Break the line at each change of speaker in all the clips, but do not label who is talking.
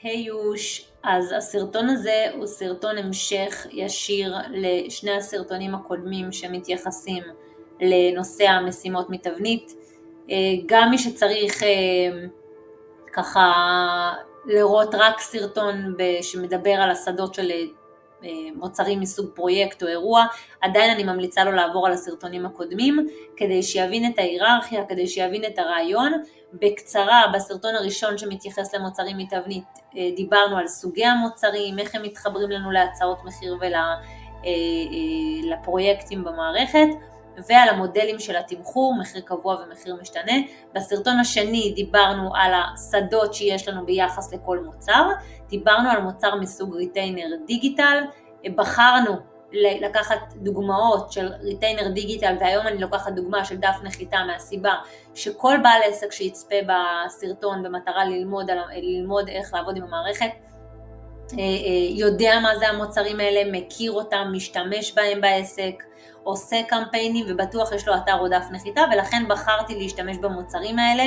היי יוש, אז הסרטון הזה הוא סרטון המשך ישיר לשני הסרטונים הקודמים שמתייחסים לנושא המשימות מתבנית. גם מי שצריך ככה לראות רק סרטון שמדבר על השדות של מוצרים מסוג פרויקט או אירוע, עדיין אני ממליצה לו לעבור על הסרטונים הקודמים, כדי שיבין את ההיררכיה, כדי שיבין את הרעיון. בקצרה, בסרטון הראשון שמתייחס למוצרים מתבנית, דיברנו על סוגי המוצרים, איך הם מתחברים לנו להצעות מחיר ולפרויקטים במערכת, ועל המודלים של התמחור, מחיר קבוע ומחיר משתנה. בסרטון השני דיברנו על השדות שיש לנו ביחס לכל מוצר, דיברנו על מוצר מסוג ריטיינר דיגיטל, בחרנו לקחת דוגמאות של ריטיינר דיגיטל, והיום אני לוקחת דוגמה של דף נחיתה מהסיבה שכל בעל עסק שיצפה בסרטון במטרה ללמוד איך לעבוד עם המערכת, יודע מה זה המוצרים האלה, מכיר אותם, משתמש בהם בעסק, עושה קמפיינים ובטוח יש לו אתר או דף נחיתה, ולכן בחרתי להשתמש במוצרים האלה.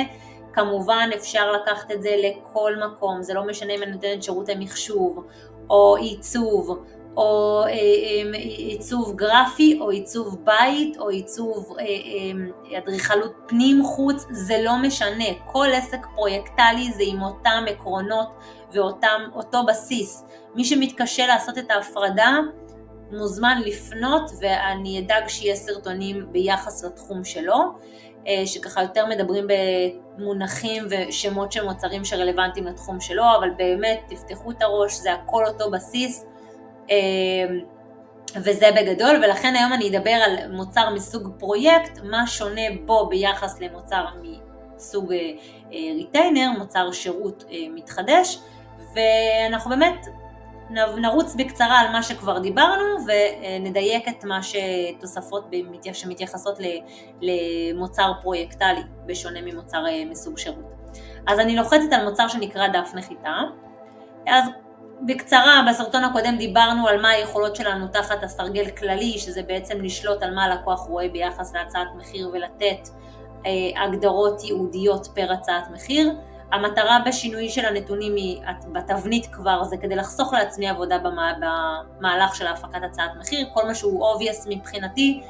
כמובן אפשר לקחת את זה לכל מקום, זה לא משנה אם אני נותנת שירותי מחשוב או עיצוב, או עיצוב גרפי, או עיצוב בית, או עיצוב אדריכלות פנים חוץ, זה לא משנה. כל עסק פרויקטלי זה עם אותם עקרונות ואותו בסיס. מי שמתקשה לעשות את ההפרדה, מוזמן לפנות, ואני אדאג שיהיה סרטונים ביחס לתחום שלו, שככה יותר מדברים במונחים ושמות של מוצרים שרלוונטיים לתחום שלו, אבל באמת תפתחו את הראש, זה הכל אותו בסיס, וזה בגדול. ולכן היום אני אדבר על מוצר מסוג פרויקט, מה שונה בו ביחס למוצר מסוג ריטיינר, מוצר שירות מתחדש, ואנחנו באמת נרוץ בקצרה על מה שכבר דיברנו, ונדייק את מה שתוספות שמתייחסות למוצר פרויקטלי, בשונה ממוצר מסוג שירות. אז אני לוחצת על מוצר שנקרא דף נחיתה. אז בקצרה, בסרטון הקודם דיברנו על מה היכולות שלנו תחת הסרגל כללי, שזה בעצם לשלוט על מה הלקוח רואה ביחס להצעת מחיר, ולתת הגדרות ייעודיות פר הצעת מחיר. המטרה בשינוי של הנתונים בתבנית כבר, זה כדי לחסוך לעצמי עבודה במהלך של ההפקת הצעת מחיר, כל מה שהוא obvious מבחינתי,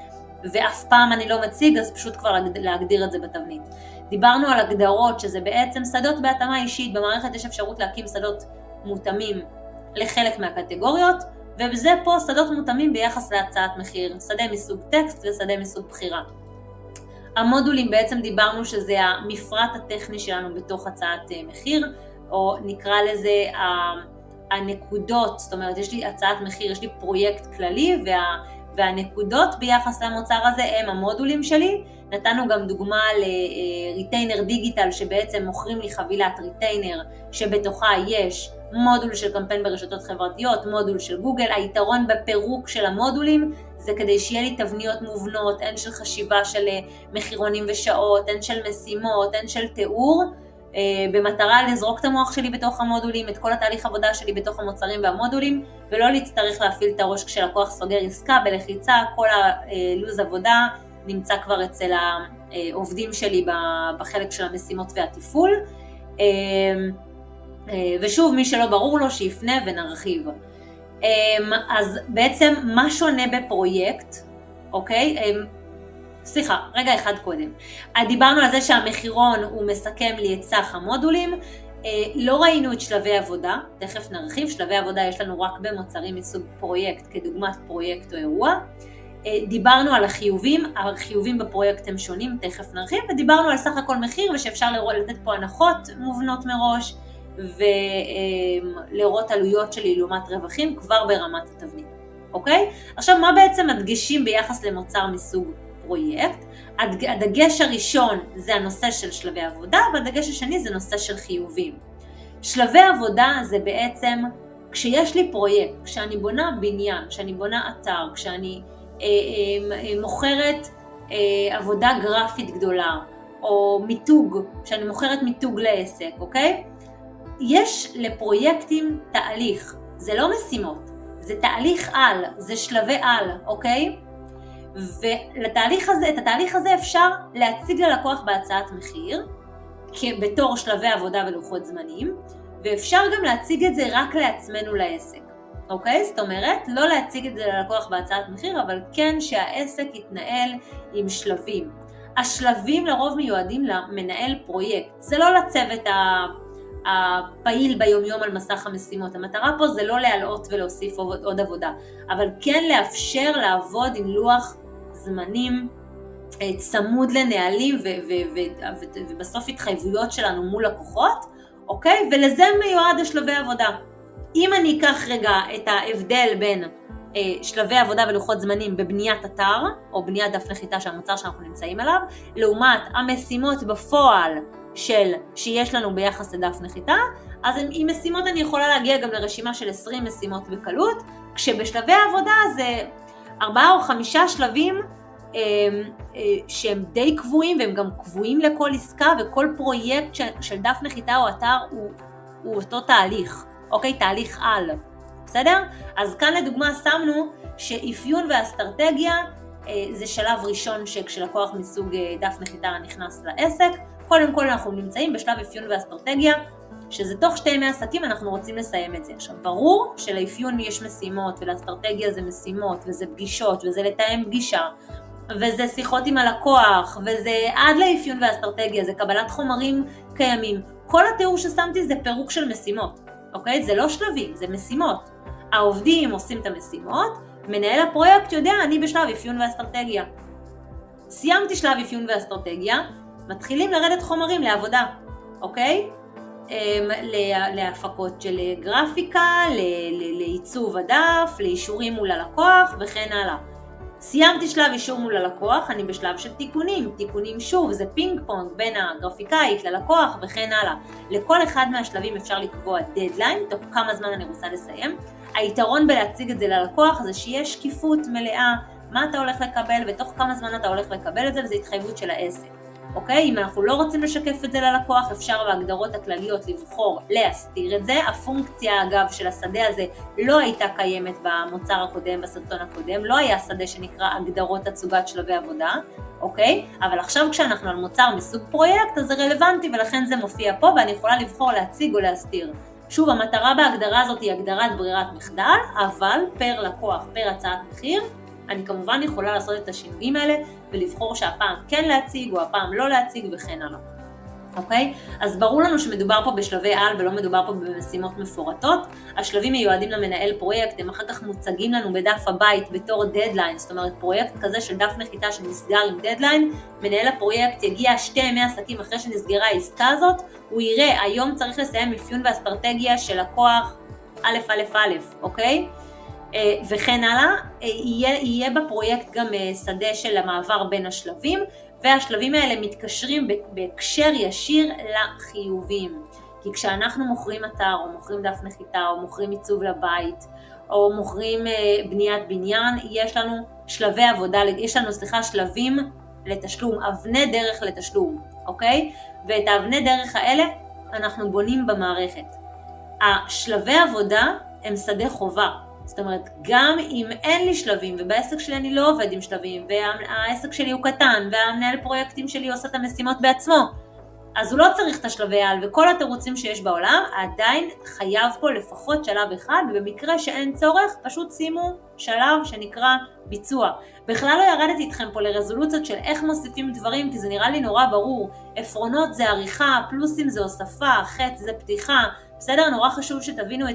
ואף פעם אני לא מציג, אז פשוט כבר להגדיר את זה בתבנית. דיברנו על הגדרות, שזה בעצם שדות בהתאמה אישית. במערכת יש אפשרות להקים שדות מותאמים לחלק מהקטגוריות, ובזה פה שדות מותאמים ביחס להצעת מחיר, שדה מסוג טקסט ושדה מסוג בחירה. המודולים בעצם דיברנו שזה המפרט הטכני שלנו בתוך הצעת מחיר, או נקרא לזה הנקודות, זאת אומרת יש לי הצעת מחיר, יש לי פרויקט כללי, והנקודות ביחס למוצר הזה הם המודולים שלי. נתנו גם דוגמה לריטיינר דיגיטל, שבעצם מוכרים לי חבילת ריטיינר שבתוכה יש מודול של קמפיין ברשתות חברתיות, מודול של גוגל. היתרון בפירוק של המודולים זה כדי שיהיה לי תבניות מובנות, אין של חשיבה של מחירונים ושעות, אין של משימות, אין של תיאור, במטרה לזרוק את המוח שלי בתוך המודולים, את כל התהליך עבודה שלי בתוך המוצרים והמודולים, ולא להצטרך להפעיל את הראש כשלקוח סוגר עסקה בלחיצה. כל הלוז עבודה נמצא כבר אצל העובדים שלי בחלק של המשימות והטיפול. ושוב, מי שלא ברור לו שיפנה ונרחיב. אז בעצם מה שונה בפרויקט, אוקיי? סליחה, רגע אחד קודם. דיברנו על זה שהמחירון הוא מסכם לי את סך המודולים. לא ראינו את שלבי עבודה, תכף נרחיב. שלבי עבודה יש לנו רק במוצרים מסוג פרויקט, כדוגמת פרויקט או אירוע. דיברנו על החיובים בפרויקט הם שונים, תכף נרחיב. ודיברנו על סך הכל מחיר, ושאפשר לתת פה הנחות מובנות מראש, ולראות עלויות שלי לעומת רווחים כבר ברמת התבנית. אוקיי? עכשיו, מה בעצם הדגשים ביחס למוצר מסוג פרויקט? הדגש הראשון זה הנושא של שלבי עבודה, והדגש השני זה נושא של חיובים. שלבי עבודה זה בעצם כשיש לי פרויקט, כשאני בונה בניין, כשאני בונה אתר, כשאני מוכרת עבודה גרפית גדולה, או מיתוג, כשאני מוכרת מיתוג לעסק, אוקיי? יש לפרויקטים תהליך, זה לא משימות, זה תהליך על, זה שלבי על, אוקיי? ואת התהליך הזה אפשר להציג ללקוח בהצעת מחיר, בתור שלבי עבודה ולוחות זמנים, ואפשר גם להציג את זה רק לעצמנו לעסק, אוקיי? זאת אומרת, לא להציג את זה ללקוח בהצעת מחיר, אבל כן שהעסק יתנהל עם שלבים. השלבים לרוב מיועדים למנהל פרויקט, זה לא לצוות הפעיל ביומיום על מסך המשימות. המטרה פה זה לא להעלות ולהוסיף עוד עבודה, אבל כן לאפשר לעבוד עם לוח זמנים צמוד לנהלים ובסוף התחייבויות שלנו מול לקוחות, אוקיי? ולזה מיועד השלבי עבודה. אם אני אקח רגע את ההבדל בין שלבי עבודה ולוחות זמנים בבניית אתר, או בניית דף נחיתה של המוצר שאנחנו נמצאים עליו, לעומת המשימות בפועל שיש לנו ביחס לדף נחיתה, אז עם משימות אני יכולה להגיע גם לרשימה של 20 משימות בקלות, כשבשלבי העבודה זה 4 או 5 שלבים שהם די קבועים, והם גם קבועים לכל עסקה, וכל פרויקט של דף נחיתה או אתר הוא אותו תהליך, אוקיי? תהליך על, בסדר? אז כאן לדוגמה שמנו שאפיון ואסטרטגיה זה שלב ראשון שכשלקוח מסוג דף נחיתה נכנס לעסק. קודם כל אנחנו נמצאים בשלב אפיון ואסטרטגיה, שזה תוך 2 ימי עסקים אנחנו רוצים לסיים את זה. עכשיו ברור שלאפיון יש משימות, ולאסטרטגיה זה משימות, וזה פגישות, וזה לתאם פגישה, וזה שיחות עם הלקוח, וזה עד לאפיון ואסטרטגיה, זה קבלת חומרים קיימים. כל התיאור ששמתי זה פירוק של משימות, אוקיי? זה לא שלבים, זה משימות. העובדים עושים את המשימות, מנהל הפרויקט יודע, אני בשלב אפיון ואסטרטגיה. סיימתי שלב אפיון ואסטרטגיה, מתחילים לרדת חומרים לעבודה, אוקיי? להפקות של גרפיקה, לעיצוב הדף, לאישורים מול הלקוח וכן הלאה. סיימתי שלב אישור מול הלקוח, אני בשלב של תיקונים שוב, זה פינג פונג בין הגרפיקאית ללקוח וכן הלאה. לכל אחד מהשלבים אפשר לקבוע דדליין, תוך כמה זמן אני רוצה לסיים. היתרון בלהציג את זה ללקוח זה שיש שקיפות מלאה, מה אתה הולך לקבל ותוך כמה זמן אתה הולך לקבל את זה, וזה התחייבות של העסק. אוקיי? אם אנחנו לא רוצים לשקף את זה ללקוח, אפשר בהגדרות הכלליות לבחור להסתיר את זה. הפונקציה אגב של השדה הזה לא הייתה קיימת במוצר הקודם, בסרטון הקודם, לא היה שדה שנקרא הגדרות הצוגת שלבי עבודה, אוקיי? אבל עכשיו כשאנחנו על מוצר מסוג פרויקט, אז זה רלוונטי ולכן זה מופיע פה, ואני יכולה לבחור להציג או להסתיר. שוב, המטרה בהגדרה הזאת היא הגדרת ברירת מחדל, אבל פר לקוח, פר הצעת מחיר, אני כמובן יכולה לעשות את השינויים האלה ולבחור שהפעם כן להציג או הפעם לא להציג וכן הלאה. אוקיי? אז ברור לנו שמדובר פה בשלבי על ולא מדובר פה במשימות מפורטות. השלבים מיועדים למנהל פרויקט, הם אחר כך מוצגים לנו בדף הבית בתור דדליין, זאת אומרת פרויקט כזה של דף נחיתה שנסגר עם דדליין, מנהל הפרויקט יגיע 2 ימי עסקים אחרי שנסגרה העסקה הזאת, הוא יראה היום צריך לסיים אפיון ואסטרטגיה של לקוח א' א' א', אוקיי? וכן הלאה, יהיה בפרויקט גם שדה של המעבר בין השלבים, והשלבים האלה מתקשרים בהקשר ישיר לחיובים. כי כשאנחנו מוכרים אתר, או מוכרים דף נחיתה, או מוכרים עיצוב לבית, או מוכרים בניית בניין, יש לנו שלבי עבודה, שלבים לתשלום, אבני דרך לתשלום, אוקיי? ואת האבני דרך האלה אנחנו בונים במערכת. השלבי עבודה הם שדה חובה. זאת אומרת, גם אם אין לי שלבים, ובעסק שלי אני לא עובד עם שלבים, והעסק שלי הוא קטן, והמנהל פרויקטים שלי עושה את המשימות בעצמו, אז הוא לא צריך את השלבי על, וכל התירוצים שיש בעולם, עדיין חייב פה לפחות שלב אחד, ובמקרה שאין צורך, פשוט שימו שלב שנקרא ביצוע. בכלל לא ירדתי איתכם פה לרזולוציות של איך מוסיפים דברים, כי זה נראה לי נורא ברור. עפרונות זה עריכה, פלוסים זה הוספה, חץ זה פתיחה, בסדר? נורא חשוב שתבינו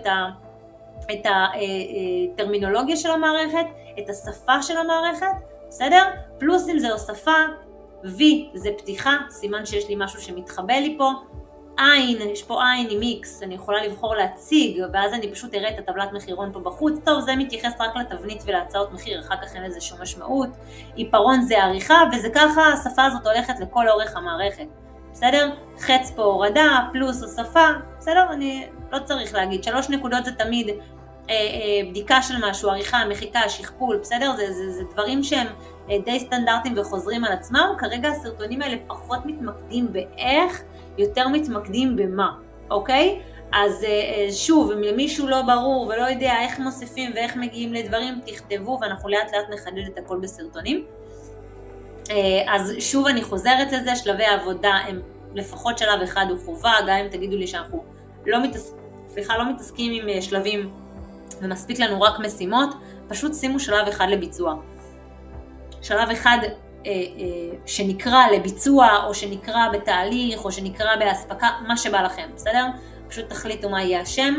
את הטרמינולוגיה של המערכת, את השפה של המערכת, בסדר? פלוסים זה הוספה, V זה פתיחה, סימן שיש לי משהו שמתחבא לי פה, עין, יש פה עין עם X, אני יכולה לבחור להציג, ואז אני פשוט אראה את הטבלת מחירון פה בחוץ, טוב, זה מתייחס רק לתבנית ולהצעות מחיר, אחר כך אין לזה שום משמעות, עיפרון זה עריכה, וזה ככה, השפה הזאת הולכת לכל אורך המערכת, בסדר? חץ פה הורדה, פלוס הוספה, בסדר? אני לא צריך להגיד, 3 נקודות זה תמיד בדיקה של משהו, עריכה, מחיקה, שכפול, בסדר? זה דברים שהם די סטנדרטיים וחוזרים על עצמם. כרגע הסרטונים האלה פחות מתמקדים באיך, יותר מתמקדים במה, אוקיי? אז שוב, אם למישהו לא ברור ולא יודע איך מוסיפים ואיך מגיעים לדברים, תכתבו ואנחנו לאט לאט נחדד את הכל בסרטונים. אז שוב אני חוזרת לזה, שלבי העבודה הם לפחות שלב אחד הוא חובה, גם אם תגידו לי שאנחנו לא מתעסקים, סליחה, לא מתעסקים עם שלבים ומספיק לנו רק משימות, פשוט שימו שלב אחד לביצוע. שלב אחד שנקרא לביצוע, או שנקרא בתהליך, או שנקרא בהספקה, מה שבא לכם, בסדר? פשוט תחליטו מה יהיה השם,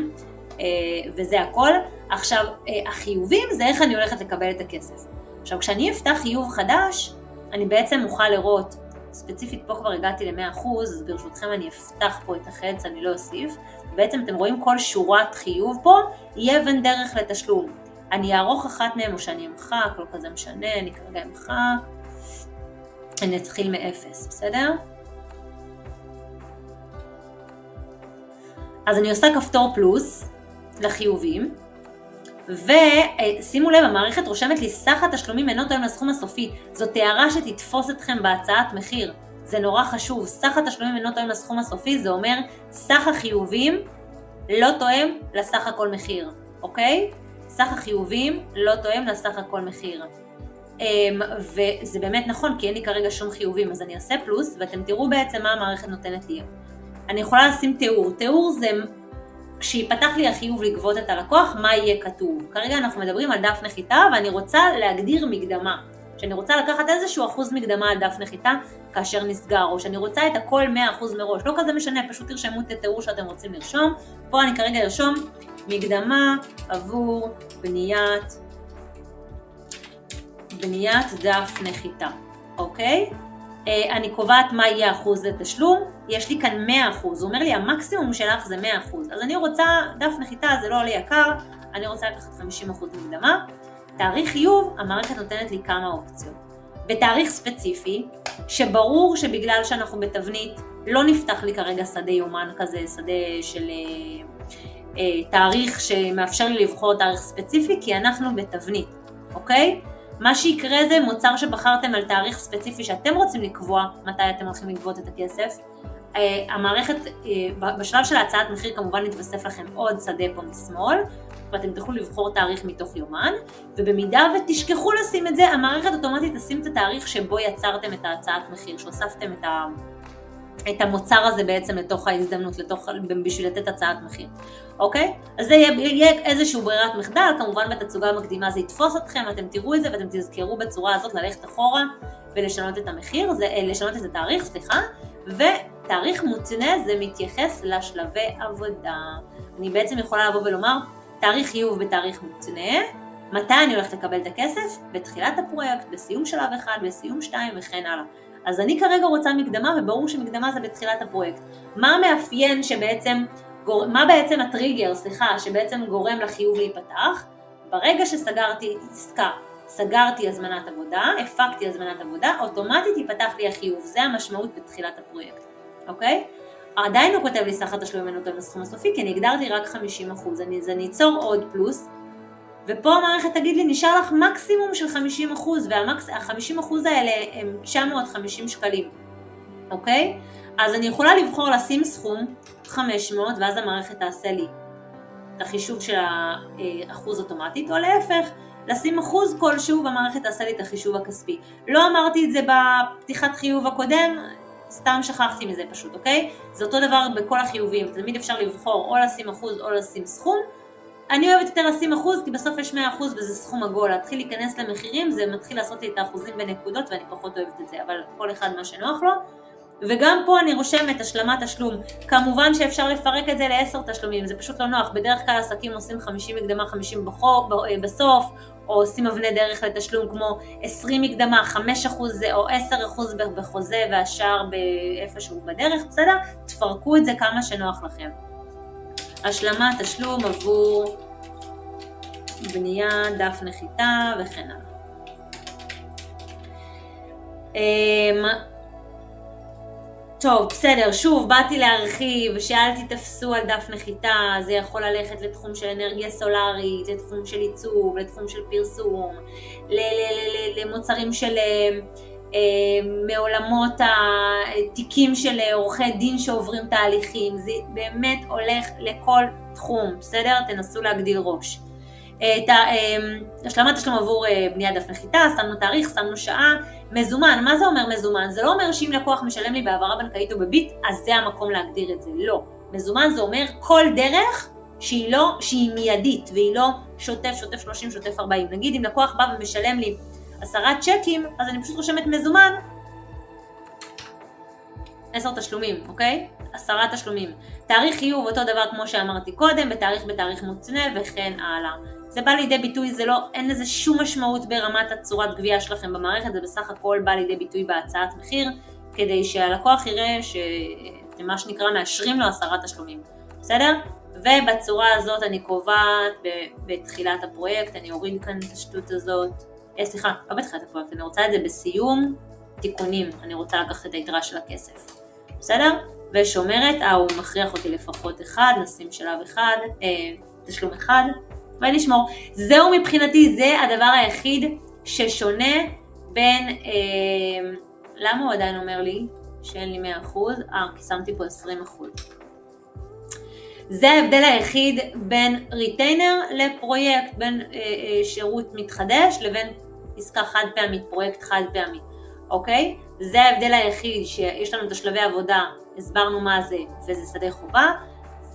וזה הכל. עכשיו, החיובים זה איך אני הולכת לקבל את הכסף. עכשיו, כשאני אפתח חיוב חדש, אני בעצם אוכל לראות, ספציפית פה כבר הגעתי ל-100%, אז ברשותכם אני אפתח פה את החץ, אני לא אוסיף. בעצם אתם רואים כל שורת חיוב פה, יהיה אבן דרך לתשלום. אני אערוך אחת מהם או שאני אמחק, לא כזה משנה, אני כרגע אמחק. אני אתחיל מאפס, בסדר? אז אני עושה כפתור פלוס לחיובים, ושימו לב, המערכת רושמת לי סך התשלומים אינו תואם לסכום הסופי. זאת הערה שתתפוס אתכם בהצעת מחיר. זה נורא חשוב, סך התשלומים אינו תואם לסכום הסופי, זה אומר סך החיובים לא תואם לסך הכל מחיר, אוקיי? סך החיובים לא תואם לסך הכל מחיר. וזה באמת נכון, כי אין לי כרגע שום חיובים, אז אני אעשה פלוס, ואתם תראו בעצם מה המערכת נותנת לי. אני יכולה לשים תיאור. תיאור זה כשיפתח לי החיוב לגבות את הלקוח, מה יהיה כתוב. כרגע אנחנו מדברים על דף נחיתה, ואני רוצה להגדיר מקדמה. שאני רוצה לקחת איזשהו אחוז מקדמה על דף נחיתה, כאשר נסגר, או שאני רוצה את הכל 100% מראש. לא כזה משנה, פשוט תרשמו את התיאור שאתם רוצים לרשום. פה אני כרגע ארשום מקדמה עבור בניית דף נחיתה, אוקיי? אני קובעת מה יהיה אחוז לתשלום, יש לי כאן 100%, הוא אומר לי המקסימום שלך זה 100%, אז אני רוצה דף נחיתה, זה לא עולה יקר, אני רוצה לקחת 50% מקדמה. תאריך חיוב, המערכת נותנת לי כמה אופציות. בתאריך ספציפי, שברור שבגלל שאנחנו בתבנית, לא נפתח לי כרגע שדה יומן כזה, שדה של תאריך שמאפשר לי לבחור תאריך ספציפי, כי אנחנו בתבנית, אוקיי? מה שיקרה זה מוצר שבחרתם על תאריך ספציפי שאתם רוצים לקבוע מתי אתם הולכים לגבות את הכסף. המערכת, בשלב של הצעת מחיר כמובן נתווסף לכם עוד שדה פה משמאל, ואתם תוכלו לבחור תאריך מתוך יומן, ובמידה ותשכחו לשים את זה, המערכת אוטומטית תשים את התאריך שבו יצרתם את ההצעת מחיר, שהוספתם את המוצר הזה בעצם לתוך ההזדמנות, בשביל לתת הצעת מחיר, אוקיי? אז זה יהיה איזשהו ברירת מחדל, כמובן בתצוגה המקדימה זה יתפוס אתכם, אתם תראו את זה ואתם תזכרו בצורה הזאת ללכת אחורה ולשנות את המחיר, לשנות את התאריך, ותאריך מותנה זה מתייחס לשלבי עבודה. אני בעצם יכולה לבוא ולומר, תאריך חיוב בתאריך מותנה, מתי אני הולכת לקבל את הכסף? בתחילת הפרויקט, בסיום שלב 1, בסיום 2 וכן הלאה. אז אני כרגע רוצה מקדמה, וברור שמקדמה זה בתחילת הפרויקט. מה המאפיין שבעצם, מה בעצם הטריגר, שבעצם גורם לחיוב להיפתח? ברגע שסגרתי עסקה, סגרתי הזמנת עבודה, הפקתי הזמנת עבודה, אוטומטית ייפתח לי החיוב. זה המשמעות בתחילת הפרויקט, אוקיי? עדיין הוא כותב לי סך התשלום אינו תואם לסכום הסופי, כי אני הגדרתי רק 50%, אני אצור עוד פלוס, ופה המערכת תגיד לי, נשאר לך מקסימום של 50%, וה-50% האלה הם 950 שקלים, אוקיי? אז אני יכולה לבחור לשים סכום 500, ואז המערכת תעשה לי את החישוב של האחוז אוטומטית, או להפך, לשים אחוז כלשהו, והמערכת תעשה לי את החישוב הכספי. לא אמרתי את זה בפתיחת חיוב הקודם, סתם שכחתי מזה פשוט, אוקיי? זה אותו דבר בכל החיובים, תמיד אפשר לבחור או לשים אחוז או לשים סכום. אני אוהבת יותר לשים אחוז, כי בסוף יש 100% וזה סכום עגול. להתחיל להיכנס למחירים, זה מתחיל לעשות לי את האחוזים בנקודות, ואני פחות אוהבת את זה, אבל כל אחד מה שנוח לו. וגם פה אני רושמת השלמת תשלום. כמובן שאפשר לפרק את זה ל10 תשלומים, זה פשוט לא נוח. בדרך כלל עסקים עושים 50 מקדמה, 50 בסוף, או עושים אבני דרך לתשלום כמו 20 מקדמה, 5% או 10% בחוזה והשאר באיפשהו בדרך, בסדר? תפרקו את זה כמה שנוח לכם. השלמת תשלום עבור בניית דף נחיתה וכן הלאה. טוב, בסדר, שוב, באתי להרחיב, שאלתי תפסו על דף נחיתה, זה יכול ללכת לתחום של אנרגיה סולארית, לתחום של עיצוב, לתחום של פרסום, למוצרים של מעולמות התיקים של עורכי דין שעוברים תהליכים, זה באמת הולך לכל תחום, בסדר? תנסו להגדיל ראש. השלמת תשלום עבור בניית דף נחיתה, שמנו תאריך, שמנו שעה, מזומן. מה זה אומר מזומן? זה לא אומר שאם לקוח משלם לי בהעברה בנקאית או בביט, אז זה המקום להגדיר את זה, לא. מזומן זה אומר כל דרך שהיא מיידית, והיא לא שוטף 30, שוטף 40. נגיד אם לקוח בא ומשלם לי 10 צ'קים, אז אני פשוט רושמת מזומן, 10 תשלומים, אוקיי? 10 תשלומים. תאריך חיוב אותו דבר כמו שאמרתי קודם, בתאריך מותנה וכן הלאה. זה בא לידי ביטוי, אין לזה שום משמעות ברמת הצורת גבייה שלכם במערכת, זה בסך הכל בא לידי ביטוי בהצעת מחיר, כדי שהלקוח יראה שאתם מה שנקרא מאשרים לו 10 תשלומים, בסדר? ובצורה הזאת אני קובעת בתחילת הפרויקט, אני אוריד כאן את השטות הזאת, סליחה, לא בתחילת הפרויקט, אני רוצה את זה בסיום תיקונים, אני רוצה לקחת את היתרה של הכסף, בסדר? ושומרת, הוא מכריח אותי לפחות אחד, נשים שלב אחד, תשלום אחד, ונשמור. זהו מבחינתי, זה הדבר היחיד ששונה בין, למה הוא עדיין אומר לי שאין לי 100%? כי שמתי פה 20%. זה ההבדל היחיד בין ריטיינר לפרויקט, בין שירות מתחדש לבין עסקה חד פעמית, פרויקט חד פעמי, אוקיי? זה ההבדל היחיד שיש לנו את השלבי עבודה, הסברנו מה זה, וזה שדה חובה,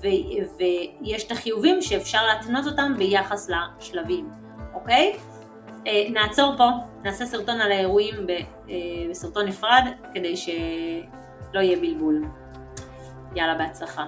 ויש את החיובים שאפשר להתנות אותם ביחס לשלבים, אוקיי? נעצור פה, נעשה סרטון על האירועים בסרטון נפרד, כדי שלא יהיה בלבול. יאללה, בהצלחה.